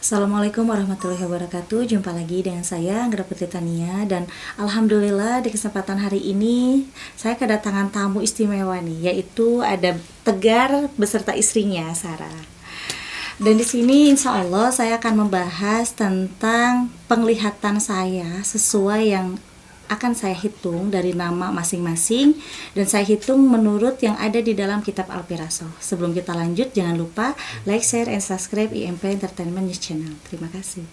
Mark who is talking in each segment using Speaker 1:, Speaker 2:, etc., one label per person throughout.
Speaker 1: Assalamualaikum warahmatullahi wabarakatuh. Jumpa lagi dengan saya Anggra Putri Tania, dan alhamdulillah di kesempatan hari ini saya kedatangan tamu istimewa nih, yaitu ada Tegar beserta istrinya Sarah. Dan di sini insya Allah saya akan membahas tentang penglihatan saya sesuai yang akan saya hitung dari nama masing-masing, dan saya hitung menurut yang ada di dalam kitab Al-Firasah. Sebelum kita lanjut, jangan lupa like, share, and subscribe IMP Entertainment News Channel. Terima kasih.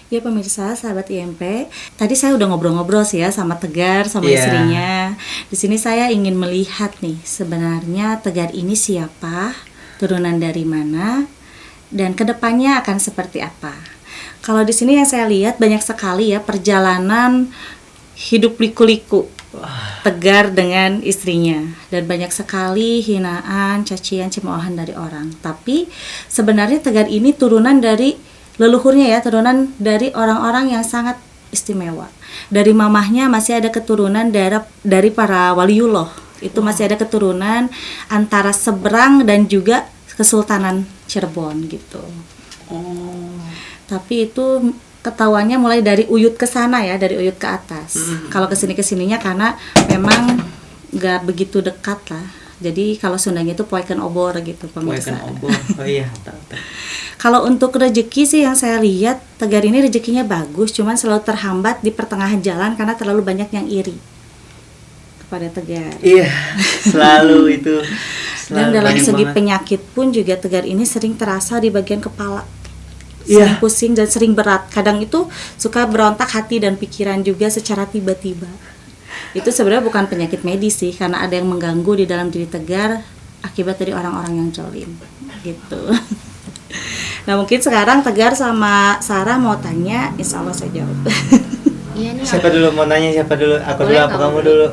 Speaker 1: Ya pemirsa, sahabat IMP, tadi saya udah ngobrol-ngobrol sih ya sama Tegar, sama istrinya. Di sini saya ingin melihat nih, sebenarnya Tegar ini siapa, turunan dari mana, dan kedepannya akan seperti apa. Kalau di sini yang saya lihat banyak sekali ya perjalanan hidup liku-liku Tegar dengan istrinya, dan banyak sekali hinaan, cacian, cemoohan dari orang. Tapi sebenarnya Tegar ini turunan dari leluhurnya ya, turunan dari orang-orang yang sangat istimewa. Dari mamahnya masih ada keturunan dari para waliullah. Itu masih ada keturunan antara seberang dan juga Kesultanan Cirebon gitu. Tapi itu ketahuannya mulai dari Uyut ke sana ya, dari Uyut ke atas. Kalau kesininya karena memang nggak begitu dekat lah. Jadi kalau Sundanya itu Poeken Obor gitu pemirsa.
Speaker 2: Poeken Obor, oh iya.
Speaker 1: Kalau untuk rezeki sih yang saya lihat Tegar ini rezekinya bagus, cuman selalu terhambat di pertengahan jalan karena terlalu banyak yang iri kepada Tegar.
Speaker 2: Iya, selalu itu.
Speaker 1: Dan dalam segi penyakit pun juga Tegar ini sering terasa di bagian kepala. Sering pusing dan sering berat. Kadang itu suka berontak hati dan pikiran juga secara tiba-tiba. Itu sebenarnya bukan penyakit medis sih, karena ada yang mengganggu di dalam diri Tegar akibat dari orang-orang yang zalim gitu. Nah mungkin sekarang Tegar sama Sarah mau tanya, insya Allah saya jawab.
Speaker 3: Iya nih.
Speaker 2: Siapa dulu mau nanya, siapa dulu? Aku dulu apa kamu dulu?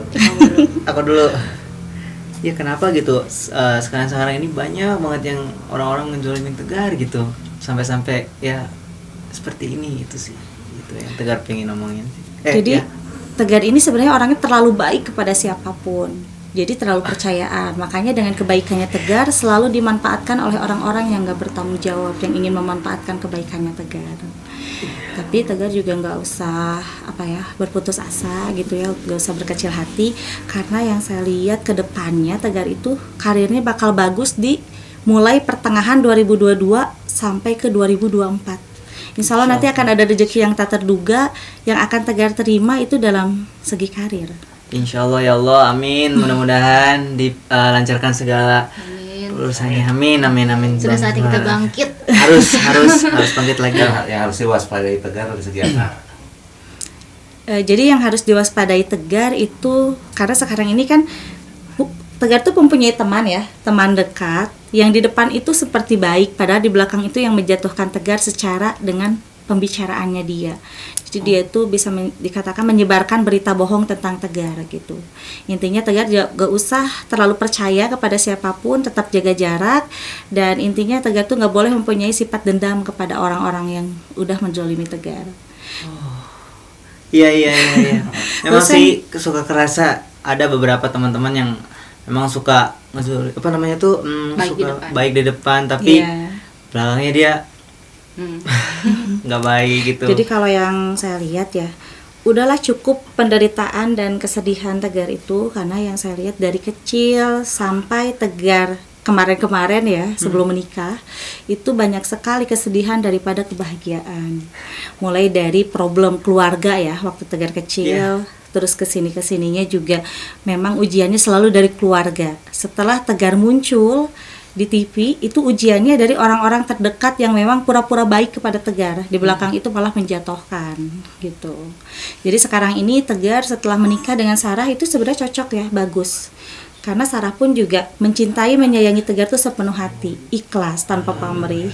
Speaker 2: Aku dulu. Ya kenapa gitu? Sekarang ini banyak banget yang orang-orang ngejolimin Tegar gitu. Sampai-sampai ya seperti ini itu sih. Itu yang Tegar pengen ngomongin.
Speaker 1: Jadi Tegar ini sebenarnya orangnya terlalu baik kepada siapapun. Jadi terlalu percayaan. Makanya dengan kebaikannya Tegar selalu dimanfaatkan oleh orang-orang yang gak bertanggung jawab, yang ingin memanfaatkan kebaikannya Tegar. Tapi Tegar juga gak usah berputus asa gitu ya, gak usah berkecil hati. Karena yang saya lihat ke depannya Tegar itu karirnya bakal bagus di mulai pertengahan 2022 sampai ke 2024. Insya Allah nanti akan ada rezeki yang tak terduga yang akan Tegar terima itu dalam segi karir.
Speaker 2: Insya Allah ya Allah, amin. Mudah-mudahan dilancarkan segala urusannya. Amin.
Speaker 3: Sudah saatnya kita bangkit.
Speaker 2: Harus bangkit lagi.
Speaker 4: Yang harus diwaspadai Tegar dari segi apa?
Speaker 1: Jadi yang harus diwaspadai Tegar itu karena sekarang ini kan Tegar tuh mempunyai teman dekat yang di depan itu seperti baik, padahal di belakang itu yang menjatuhkan Tegar secara dengan pembicaraannya dia. Jadi dia itu bisa dikatakan menyebarkan berita bohong tentang Tegar gitu. Intinya Tegar gak usah terlalu percaya kepada siapapun, tetap jaga jarak, dan intinya Tegar tuh gak boleh mempunyai sifat dendam kepada orang-orang yang udah menzalimi Tegar.
Speaker 2: Iya. Memang sih suka kerasa ada beberapa teman-teman yang memang suka baik di depan tapi belakangnya dia nggak baik gitu.
Speaker 1: Jadi kalau yang saya lihat ya, udahlah cukup penderitaan dan kesedihan Tegar itu, karena yang saya lihat dari kecil sampai Tegar kemarin-kemarin ya sebelum menikah itu banyak sekali kesedihan daripada kebahagiaan. Mulai dari problem keluarga ya waktu Tegar kecil, terus kesininya juga memang ujiannya selalu dari keluarga. Setelah Tegar muncul di TV itu ujiannya dari orang-orang terdekat yang memang pura-pura baik kepada Tegar, di belakang itu malah menjatuhkan gitu. Jadi sekarang ini Tegar setelah menikah dengan Sarah itu sebenarnya cocok ya, bagus. Karena Sarah pun juga mencintai, menyayangi Tegar tuh sepenuh hati, ikhlas tanpa pamrih.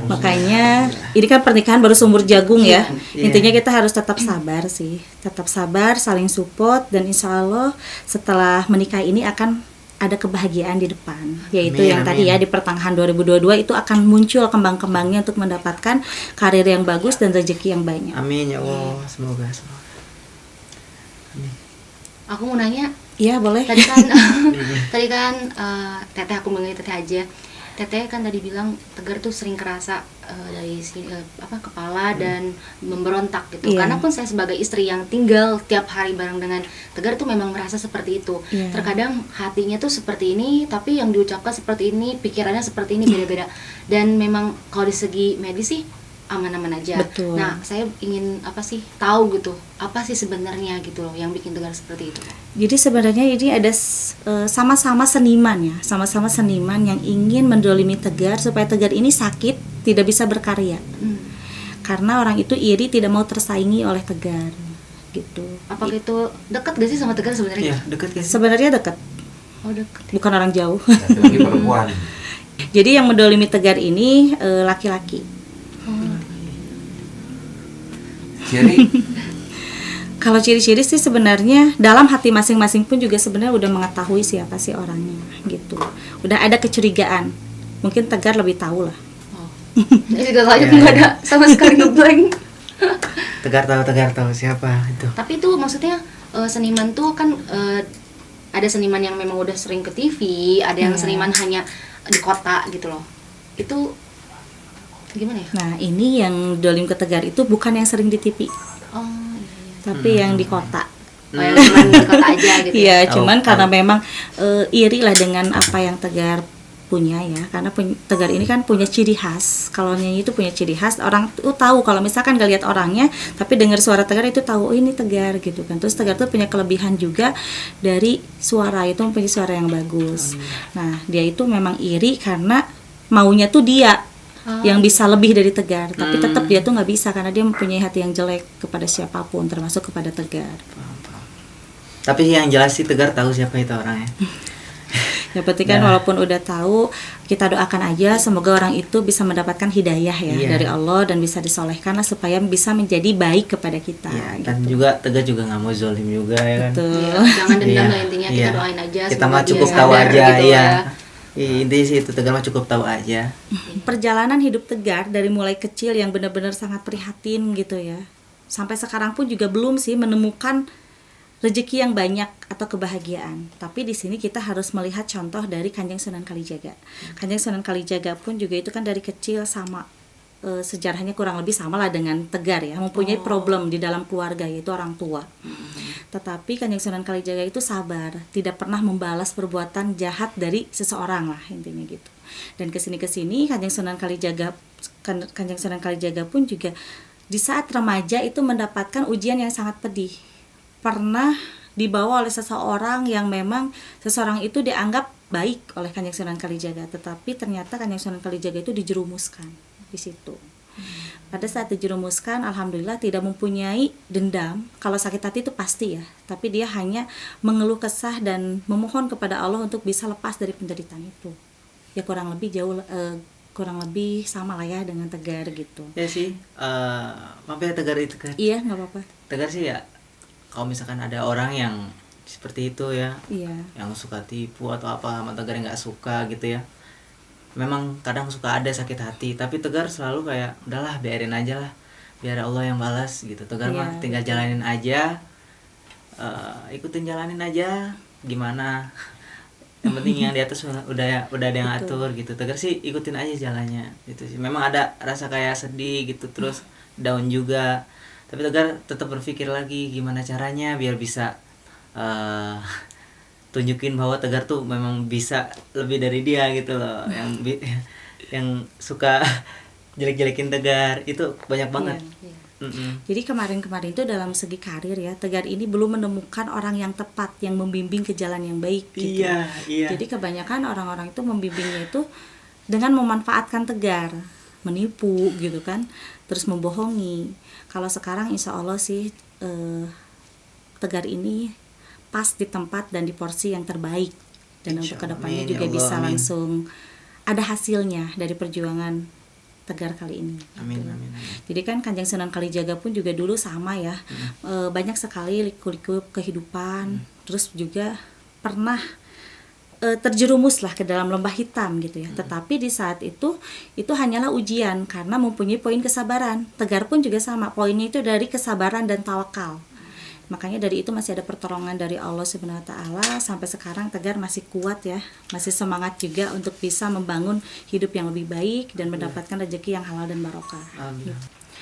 Speaker 1: Makanya ini kan pernikahan baru sumur jagung ya. Intinya kita harus tetap sabar sih, tetap sabar, saling support, dan insya Allah setelah menikah ini akan ada kebahagiaan di depan, yaitu
Speaker 2: Amin,
Speaker 1: yang tadi ya
Speaker 2: amin.
Speaker 1: di pertengahan 2022 itu akan muncul kembang-kembangnya untuk mendapatkan karir yang bagus dan rezeki yang banyak.
Speaker 2: Amin ya Allah, semoga.
Speaker 3: Aku mau nanya,
Speaker 1: Iya boleh.
Speaker 3: tadi kan Teteh, aku manggil Teteh aja. Teteh kan tadi bilang Tegar tuh sering kerasa dari kepala dan memberontak gitu.
Speaker 1: Iya.
Speaker 3: Karena pun saya sebagai istri yang tinggal tiap hari bareng dengan Tegar tuh memang merasa seperti itu.
Speaker 1: Iya.
Speaker 3: Terkadang hatinya tuh seperti ini, tapi yang diucapkan seperti ini, pikirannya seperti ini, beda-beda. Dan memang kalau di segi medis sih aman-aman aja.
Speaker 1: Betul.
Speaker 3: Nah, saya ingin tahu gitu, apa sih sebenarnya gitu loh yang bikin Tegar seperti itu.
Speaker 1: Jadi sebenarnya ini ada sama-sama seniman ya, sama-sama seniman yang ingin mendolimi Tegar supaya Tegar ini sakit, tidak bisa berkarya. Karena orang itu iri, tidak mau tersaingi oleh Tegar, gitu.
Speaker 3: Apakah itu dekat gak sih sama Tegar sebenarnya?
Speaker 2: Iya, dekat kan?
Speaker 1: Sebenarnya dekat,
Speaker 3: Oh, dekat.
Speaker 1: bukan orang jauh.
Speaker 4: Laki-laki perempuan.
Speaker 1: Jadi yang mendolimi Tegar ini laki-laki.
Speaker 4: Ciri
Speaker 1: Kalau ciri-ciri sih sebenarnya dalam hati masing-masing pun juga sebenarnya udah mengetahui siapa sih orangnya, gitu. Udah ada kecurigaan. Mungkin Tegar lebih tahu lah.
Speaker 3: Oh. Saya juga tahu
Speaker 2: Iya,
Speaker 3: nggak
Speaker 2: iya.
Speaker 3: ada sama sekali ngeblank.
Speaker 2: Tegar tahu siapa itu.
Speaker 3: Tapi itu maksudnya seniman tuh kan ada seniman yang memang udah sering ke TV, ada yang
Speaker 1: Iya.
Speaker 3: seniman hanya di kota gitu loh. Itu gimana ya?
Speaker 1: Nah ini yang dolim ke Tegar itu bukan yang sering di TV,
Speaker 3: Oh iya.
Speaker 1: tapi yang di kota.
Speaker 3: Oh, yang cuma di kota aja gitu.
Speaker 1: Iya,
Speaker 2: Oh,
Speaker 1: cuman karena
Speaker 2: oh.
Speaker 1: memang iri lah dengan apa yang Tegar punya ya, karena Tegar ini kan punya ciri khas. Kalau nyanyi itu punya ciri khas, orang tuh tahu kalau misalkan gak lihat orangnya, tapi dengar suara Tegar itu tahu, oh ini Tegar gitu kan. Terus Tegar tuh punya kelebihan juga dari suara, itu mempunyai suara yang bagus. Nah dia itu memang iri karena maunya tuh dia yang bisa lebih dari Tegar, tapi tetap dia tuh nggak bisa karena dia mempunyai hati yang jelek kepada siapapun, termasuk kepada Tegar.
Speaker 2: Tapi yang jelas sih Tegar tahu siapa itu orangnya.
Speaker 1: Ya berarti kan walaupun udah tahu, kita doakan aja semoga orang itu bisa mendapatkan hidayah ya
Speaker 2: Iya.
Speaker 1: dari Allah dan bisa disolehkan lah supaya bisa menjadi baik kepada kita.
Speaker 2: Iya, dan
Speaker 1: gitu.
Speaker 2: juga Tegar juga nggak mau zolim juga ya kan.
Speaker 1: Betul.
Speaker 3: Iya, jangan dendam
Speaker 2: Iya,
Speaker 3: lah intinya, kita
Speaker 2: iya.
Speaker 3: doain aja.
Speaker 2: Kita
Speaker 3: semoga
Speaker 2: mah
Speaker 3: dia
Speaker 2: cukup
Speaker 3: sadar
Speaker 2: tahu aja,
Speaker 3: gitu
Speaker 2: iya.
Speaker 3: ya.
Speaker 2: Intinya sih itu Tegar mah cukup tahu aja.
Speaker 1: Perjalanan hidup Tegar dari mulai kecil yang benar-benar sangat prihatin gitu ya. Sampai sekarang pun juga belum sih menemukan rezeki yang banyak atau kebahagiaan. Tapi di sini kita harus melihat contoh dari Kanjeng Sunan Kalijaga. Kanjeng Sunan Kalijaga pun juga itu kan dari kecil sama sejarahnya kurang lebih sama lah dengan Tegar ya, mempunyai problem di dalam keluarga yaitu orang tua. Tetapi Kanjeng Sunan Kalijaga itu sabar, tidak pernah membalas perbuatan jahat dari seseorang lah intinya gitu. Dan kesini Kanjeng Sunan Kalijaga pun juga di saat remaja itu mendapatkan ujian yang sangat pedih. Pernah dibawa oleh seseorang yang memang seseorang itu dianggap baik oleh Kanjeng Sunan Kalijaga, tetapi ternyata Kanjeng Sunan Kalijaga itu dijerumuskan di situ. Pada saat dijerumuskan, alhamdulillah tidak mempunyai dendam. Kalau sakit hati itu pasti ya, tapi dia hanya mengeluh kesah dan memohon kepada Allah untuk bisa lepas dari penderitaan itu. Ya kurang lebih sama lah ya dengan Tegar gitu.
Speaker 2: Ya sih, mampir Tegar itu kan.
Speaker 1: Iya, nggak apa-apa.
Speaker 2: Tegar sih ya, kalau misalkan ada orang yang seperti itu ya,
Speaker 1: Iya.
Speaker 2: yang suka tipu atau apa sama Tegar yang nggak suka gitu ya, memang kadang suka ada sakit hati, tapi Tegar selalu kayak udahlah biarin aja lah, biar Allah yang balas gitu. Tegar
Speaker 1: Iya,
Speaker 2: mah tinggal
Speaker 1: betul.
Speaker 2: jalanin aja, ikutin jalanin aja gimana, yang penting yang di atas udah ada yang
Speaker 1: Betul.
Speaker 2: atur gitu. Tegar sih ikutin aja jalannya gitu sih. Memang ada rasa kayak sedih gitu, terus down juga, tapi Tegar tetap berpikir lagi gimana caranya biar bisa tunjukin bahwa Tegar tuh memang bisa lebih dari dia gitu loh. Yang suka jelek-jelekin Tegar itu banyak banget.
Speaker 1: Iya.
Speaker 2: Mm-mm.
Speaker 1: Jadi kemarin itu dalam segi karir ya, Tegar ini belum menemukan orang yang tepat yang membimbing ke jalan yang baik gitu.
Speaker 2: Iya.
Speaker 1: Jadi kebanyakan orang-orang itu membimbingnya itu dengan memanfaatkan Tegar, menipu gitu kan, terus membohongi. Kalau sekarang insya Allah sih Tegar ini pas di tempat dan di porsi yang terbaik, dan
Speaker 2: Insya
Speaker 1: untuk
Speaker 2: Allah,
Speaker 1: kedepannya
Speaker 2: amin,
Speaker 1: juga
Speaker 2: ya Allah,
Speaker 1: bisa
Speaker 2: amin.
Speaker 1: langsung ada hasilnya dari perjuangan Tegar kali ini.
Speaker 2: Amin,
Speaker 1: gitu.
Speaker 2: amin, amin.
Speaker 1: Jadi kan Kanjeng Sunan Kalijaga pun juga dulu sama ya, banyak sekali liku-liku kehidupan, terus juga pernah terjerumuslah ke dalam lembah hitam gitu ya. Tetapi di saat itu hanyalah ujian karena mempunyai poin kesabaran. Tegar pun juga sama, poinnya itu dari kesabaran dan tawakal. Makanya dari itu masih ada pertolongan dari Allah Subhanahu wa taala, sampai sekarang Tegar masih kuat ya, masih semangat juga untuk bisa membangun hidup yang lebih baik dan mendapatkan rezeki yang halal dan barokah.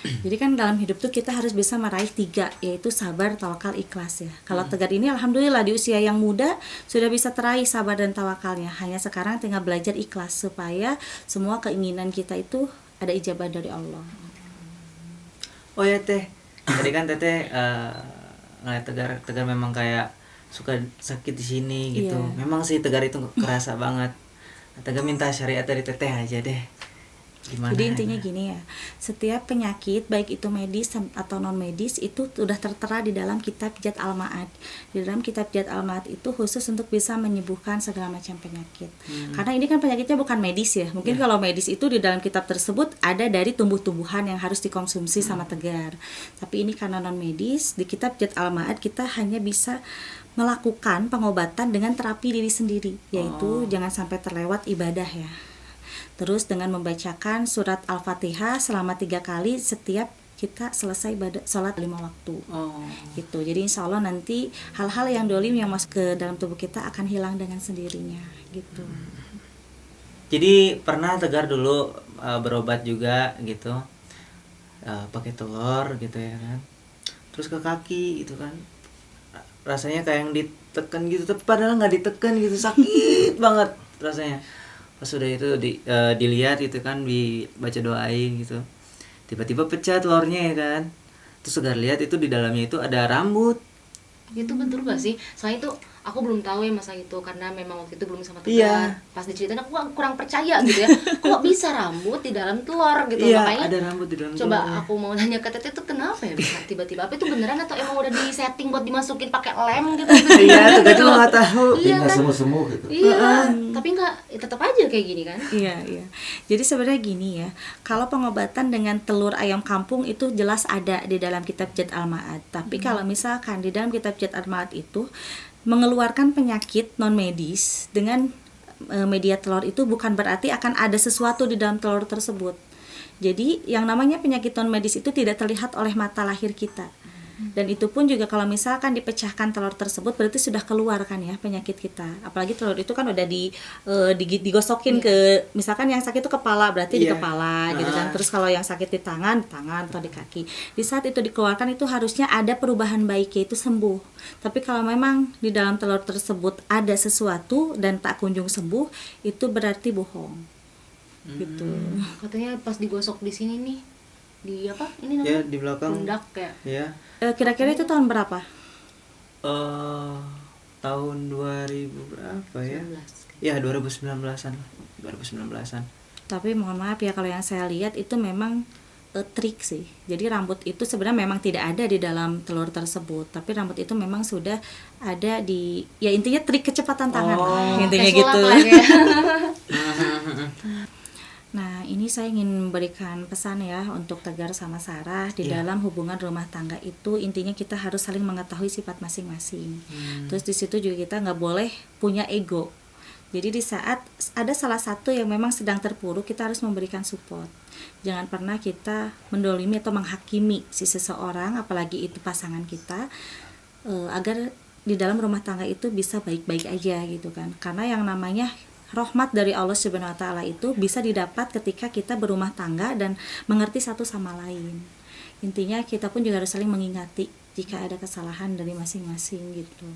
Speaker 1: Jadi kan dalam hidup tuh kita harus bisa meraih 3, yaitu sabar, tawakal, ikhlas ya. Kalau Tegar ini alhamdulillah di usia yang muda sudah bisa teraih sabar dan tawakalnya. Hanya sekarang tinggal belajar ikhlas supaya semua keinginan kita itu ada ijabah dari Allah.
Speaker 2: Oh ya Teh, tadi kan Teteh ngeliat Tegar memang kayak suka sakit di sini gitu.
Speaker 1: Iya.
Speaker 2: Memang sih Tegar itu kerasa banget. Tegar minta syariat dari Teteh aja deh. Gimana?
Speaker 1: Jadi intinya gini ya, setiap penyakit baik itu medis atau non medis itu sudah tertera di dalam kitab Jad Al-Ma'ad. Di dalam kitab Jad Al-Ma'ad itu khusus untuk bisa menyembuhkan segala macam penyakit. Karena ini kan penyakitnya bukan medis ya. Mungkin kalau medis itu di dalam kitab tersebut ada dari tumbuh-tumbuhan yang harus dikonsumsi sama Tegar. Tapi ini karena non medis, di kitab Jad Al-Ma'ad kita hanya bisa melakukan pengobatan dengan terapi diri sendiri, yaitu jangan sampai terlewat ibadah ya. Terus dengan membacakan surat Al-Fatihah selama 3 kali setiap kita selesai sholat 5 waktu. Gitu. Jadi insya Allah nanti hal-hal yang dolim yang masuk ke dalam tubuh kita akan hilang dengan sendirinya. Gitu.
Speaker 2: Jadi pernah Tegar dulu berobat juga gitu, pakai telur gitu ya kan, terus ke kaki gitu kan, rasanya kayak yang ditekan gitu, tapi padahal nggak ditekan gitu, sakit banget rasanya. Pas sudah itu dilihat gitu kan, dibaca doain gitu, tiba-tiba pecah telurnya ya kan. Terus Tegar lihat itu di dalamnya itu ada rambut.
Speaker 3: Itu betul gak sih? Soalnya itu aku belum tahu ya masa itu, karena memang waktu itu belum sama Tegar.
Speaker 2: Iya.
Speaker 3: Pas diceritain aku kurang percaya gitu ya. Kok bisa rambut di dalam telur gitu?
Speaker 2: Iya,
Speaker 3: Makanya
Speaker 2: ada rambut di dalam
Speaker 3: coba
Speaker 2: telurnya.
Speaker 3: aku mau nanya ke Teteh itu kenapa ya bisa tiba-tiba? Apa itu beneran atau emang udah di setting buat dimasukin pakai lem gitu?
Speaker 2: Iya, Tegar juga nggak tahu.
Speaker 3: Iya
Speaker 4: nggak
Speaker 3: kan?
Speaker 4: semu-semu gitu.
Speaker 3: Iya, tapi nggak, tetap aja kayak gini kan?
Speaker 1: Iya. Jadi sebenarnya gini ya, kalau pengobatan dengan telur ayam kampung itu jelas ada di dalam kitab Jad Al-Ma'ad. Tapi kalau misalkan di dalam kitab Jad Al-Ma'ad itu mengeluarkan penyakit non medis dengan media telur itu bukan berarti akan ada sesuatu di dalam telur tersebut. Jadi yang namanya penyakit non medis itu tidak terlihat oleh mata lahir kita. Dan itu pun juga kalau misalkan dipecahkan telur tersebut berarti sudah keluar kan ya penyakit kita. Apalagi telur itu kan udah digosokin ke, misalkan yang sakit itu kepala berarti di
Speaker 2: Iya.
Speaker 1: kepala gitu kan. Terus kalau yang sakit di tangan atau di kaki. Di saat itu dikeluarkan itu harusnya ada perubahan baik, yaitu sembuh. Tapi kalau memang di dalam telur tersebut ada sesuatu dan tak kunjung sembuh, itu berarti bohong. Gitu.
Speaker 3: Katanya pas digosok di sini nih, di apa? Ini
Speaker 2: Ya
Speaker 3: namanya?
Speaker 2: di belakang.
Speaker 3: Pundak ya.
Speaker 2: Ya.
Speaker 1: Kira-kira itu tahun berapa?
Speaker 2: Tahun 2000 berapa ya?
Speaker 3: 19.
Speaker 2: Ya 2019-an. 2019-an.
Speaker 1: Tapi mohon maaf ya kalau yang saya lihat itu memang trik sih. Jadi rambut itu sebenarnya memang tidak ada di dalam telur tersebut, tapi rambut itu memang sudah ada di, ya intinya trik kecepatan tangan lah, intinya
Speaker 3: Kayak
Speaker 1: gitu.
Speaker 3: sulap lah ya.
Speaker 1: Nah, ini saya ingin memberikan pesan ya untuk Tegar sama Sarah di dalam hubungan rumah tangga itu intinya kita harus saling mengetahui sifat masing-masing. Terus di situ juga kita nggak boleh punya ego. Jadi di saat ada salah satu yang memang sedang terpuruk, kita harus memberikan support. Jangan pernah kita mendolimi atau menghakimi si seseorang, apalagi itu pasangan kita, agar di dalam rumah tangga itu bisa baik-baik aja gitu kan. Karena yang namanya rahmat dari Allah Subhanahu wa taala itu bisa didapat ketika kita berumah tangga dan mengerti satu sama lain. Intinya kita pun juga harus saling mengingati jika ada kesalahan dari masing-masing gitu.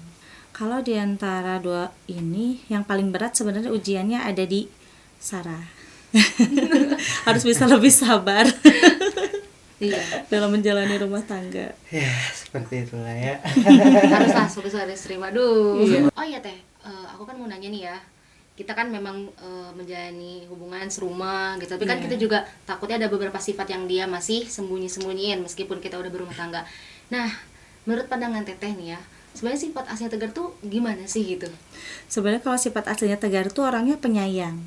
Speaker 1: Kalau di antara dua ini yang paling berat sebenarnya ujiannya ada di Sarah. Harus bisa lebih sabar
Speaker 3: Iya.
Speaker 1: dalam menjalani rumah tangga.
Speaker 2: Ya seperti itulah ya.
Speaker 3: Haruslah sebagai seorang istri. Waduh. Oh iya Teh, aku kan mau nanya nih ya. Kita kan memang menjalani hubungan serumah gitu, tapi kan kita juga takutnya ada beberapa sifat yang dia masih sembunyi-sembunyiin meskipun kita udah berumah tangga. Nah, menurut pandangan Teteh nih ya, sebenarnya sifat aslinya Tegar tuh gimana sih gitu?
Speaker 1: Sebenarnya kalau sifat aslinya Tegar tuh orangnya penyayang.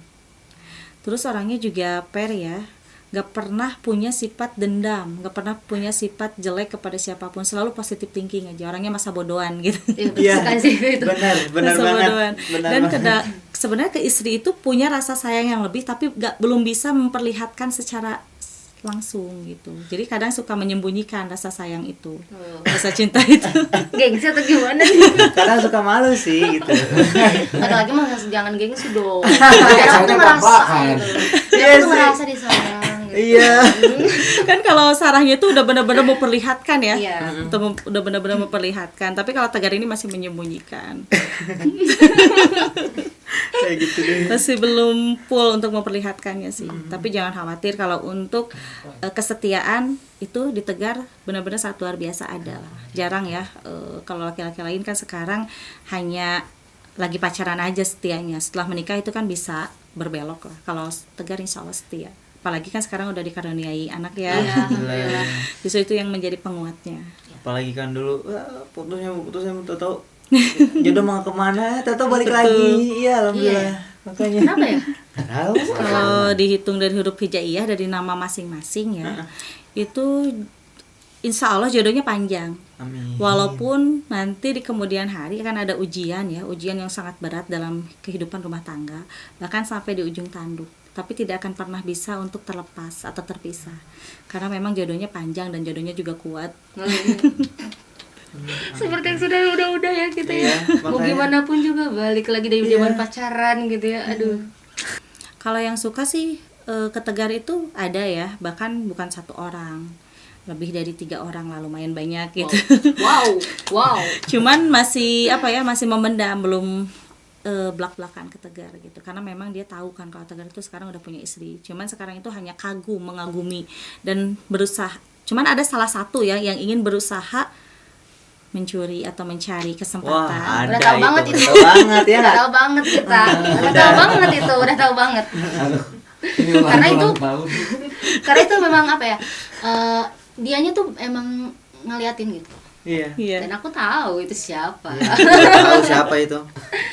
Speaker 1: Terus orangnya juga fair ya. nggak pernah punya sifat dendam, nggak pernah punya sifat jelek kepada siapapun, selalu positive thinking aja, orangnya masa bodohan gitu.
Speaker 3: Iya, betul sekali sih itu.
Speaker 2: benar
Speaker 1: Masa
Speaker 2: banget.
Speaker 1: bodohan.
Speaker 2: Benar
Speaker 1: Dan
Speaker 2: banget.
Speaker 1: sebenarnya ke istri itu punya rasa sayang yang lebih, tapi belum bisa memperlihatkan secara langsung gitu. Jadi kadang suka menyembunyikan rasa sayang itu, rasa cinta itu.
Speaker 3: Gengsi atau gimana nih?
Speaker 2: Kadang suka malu sih gitu.
Speaker 3: Lagi-lagi mah jangan gengsi dong.
Speaker 4: Saya
Speaker 3: Aku tuh ngerasa
Speaker 4: belak-belakan.
Speaker 3: gitu.
Speaker 2: Iya
Speaker 3: Aku tuh
Speaker 2: sih.
Speaker 3: ngerasa disayang gitu.
Speaker 2: Iya.
Speaker 1: Kan kalau Sarahnya itu udah benar-benar memperlihatkan ya,
Speaker 3: Iya.
Speaker 1: udah benar-benar memperlihatkan. Tapi kalau Tegar ini masih menyembunyikan,
Speaker 2: Kayak gitu deh.
Speaker 1: masih belum full untuk memperlihatkannya sih. Tapi jangan khawatir, kalau untuk kesetiaan itu di Tegar benar-benar sangat luar biasa ada lah. Jarang ya, kalau laki-laki lain kan sekarang hanya lagi pacaran aja setianya. Setelah menikah itu kan bisa berbelok lah. Kalau Tegar insya Allah setia. Apalagi kan sekarang udah dikaruniai anak ya.
Speaker 3: Iya, alhamdulillah.
Speaker 1: Justru itu yang menjadi penguatnya.
Speaker 2: Apalagi kan dulu putusnya tahu jodoh mau kemana, tahu balik
Speaker 1: Betul.
Speaker 2: lagi. Iya, alhamdulillah. Makanya.
Speaker 3: Kenapa ya?
Speaker 2: Nggak tahu.
Speaker 1: Kalau dihitung dari huruf hijaiyah dari nama masing-masing ya, itu insya Allah jodohnya panjang.
Speaker 2: Amin.
Speaker 1: Walaupun nanti di kemudian hari akan ada ujian ya, ujian yang sangat berat dalam kehidupan rumah tangga, bahkan sampai di ujung tanduk. Tapi tidak akan pernah bisa untuk terlepas atau terpisah, karena memang jodohnya panjang dan jodohnya juga kuat.
Speaker 3: Seperti yang sudah udah ya kita
Speaker 2: Iya,
Speaker 3: ya. Mau
Speaker 2: makanya.
Speaker 3: gimana pun juga balik lagi dari
Speaker 2: Iya.
Speaker 3: zaman pacaran gitu ya. Aduh.
Speaker 1: Kalau yang suka sih ke Tegar itu ada ya, bahkan bukan satu orang, lebih dari 3 orang lah, lumayan banyak gitu.
Speaker 3: Wow.
Speaker 1: Cuman masih masih memendam, belum belak-belakan ke Tegar gitu, karena memang dia tahu kan kalau Tegar itu sekarang udah punya istri. Cuman sekarang itu hanya mengagumi dan berusaha. Cuman ada salah satu ya yang ingin berusaha mencuri atau mencari kesempatan.
Speaker 2: Wah, ada
Speaker 3: Udah tahu
Speaker 2: itu.
Speaker 3: banget itu.
Speaker 2: Udah tahu banget ya.
Speaker 3: Udah tahu banget kita. Udah tahu banget itu, udah tahu banget.
Speaker 4: Aduh. Ini
Speaker 3: Karena itu
Speaker 4: ulang tahun.
Speaker 3: karena itu memang apa ya? Dianya tuh emang ngeliatin gitu.
Speaker 2: Iya.
Speaker 1: Iya.
Speaker 3: Dan aku tahu itu siapa.
Speaker 2: Nggak tahu siapa itu.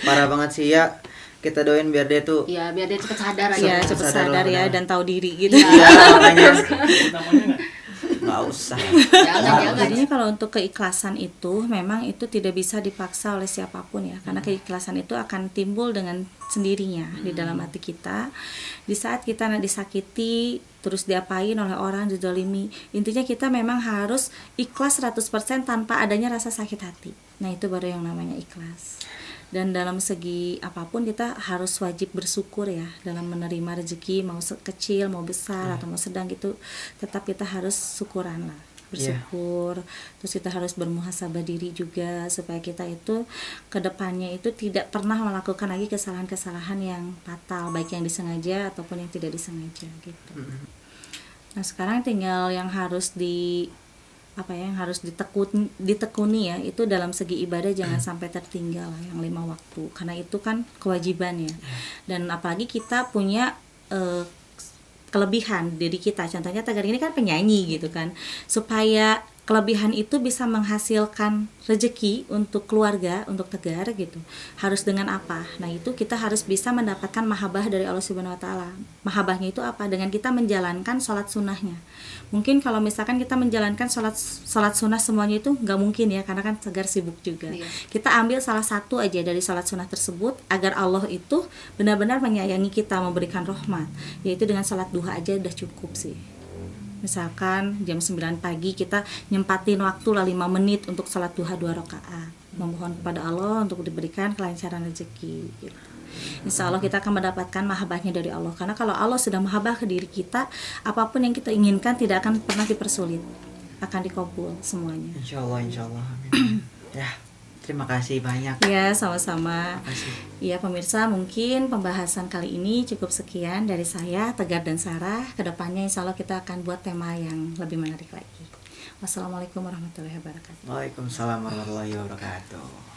Speaker 2: Parah banget sih ya. Kita doain biar dia tuh.
Speaker 3: Ya biar dia cepet sadar aja.
Speaker 1: Ya, cepat
Speaker 2: sadar
Speaker 1: sadar
Speaker 2: lah,
Speaker 1: ya
Speaker 2: benar.
Speaker 1: dan tahu diri gitu.
Speaker 2: Iya, makanya. Nggak usah.
Speaker 3: Jangan.
Speaker 1: Jadinya kalau untuk keikhlasan itu memang itu tidak bisa dipaksa oleh siapapun ya, karena keikhlasan itu akan timbul dengan sendirinya di dalam hati kita. Di saat kita disakiti, terus diapain oleh orang, dizalimi, intinya kita memang harus ikhlas 100% tanpa adanya rasa sakit hati. Nah, itu baru yang namanya ikhlas. Dan dalam segi apapun kita harus wajib bersyukur ya dalam menerima rezeki, mau kecil mau besar atau mau sedang gitu, tetap kita harus syukuran lah, bersyukur. Terus kita harus bermuhasabah diri juga supaya kita itu kedepannya itu tidak pernah melakukan lagi kesalahan-kesalahan yang fatal, baik yang disengaja ataupun yang tidak disengaja gitu. Nah, sekarang tinggal yang harus yang harus ditekuni ya, itu dalam segi ibadah jangan sampai tertinggal lah yang 5 waktu, karena itu kan kewajiban ya. Dan apalagi kita punya kelebihan diri kita, contohnya Tegar ini kan penyanyi gitu kan, supaya kelebihan itu bisa menghasilkan rezeki untuk keluarga, untuk Tegar gitu, harus dengan apa? Nah, itu kita harus bisa mendapatkan mahabbah dari Allah Subhanahu wa taala. Mahabbahnya itu apa? Dengan kita menjalankan sholat sunnahnya. Mungkin kalau misalkan kita menjalankan sholat sunnah semuanya itu nggak mungkin ya, karena kan Tegar sibuk juga.
Speaker 3: Iya.
Speaker 1: Kita ambil salah satu aja dari sholat sunnah tersebut agar Allah itu benar-benar menyayangi kita, memberikan rahmat, yaitu dengan sholat duha aja udah cukup sih. Misalkan jam 9 pagi kita nyempatin waktu lah 5 menit untuk sholat duha 2 rakaat, memohon kepada Allah untuk diberikan kelancaran rezeki gitu. Insya Allah kita akan mendapatkan mahabbahnya dari Allah, karena kalau Allah sudah mahabbah ke diri kita, apapun yang kita inginkan tidak akan pernah dipersulit, akan dikabul semuanya.
Speaker 2: Insya Allah. Amin. Ya, terima kasih banyak.
Speaker 1: Ya, sama-sama.
Speaker 2: Terima kasih.
Speaker 1: Ya, pemirsa, mungkin pembahasan kali ini cukup sekian dari saya, Tegar dan Sarah. Kedepannya insya Allah kita akan buat tema yang lebih menarik lagi. Wassalamualaikum warahmatullahi wabarakatuh.
Speaker 2: Waalaikumsalam warahmatullahi wabarakatuh.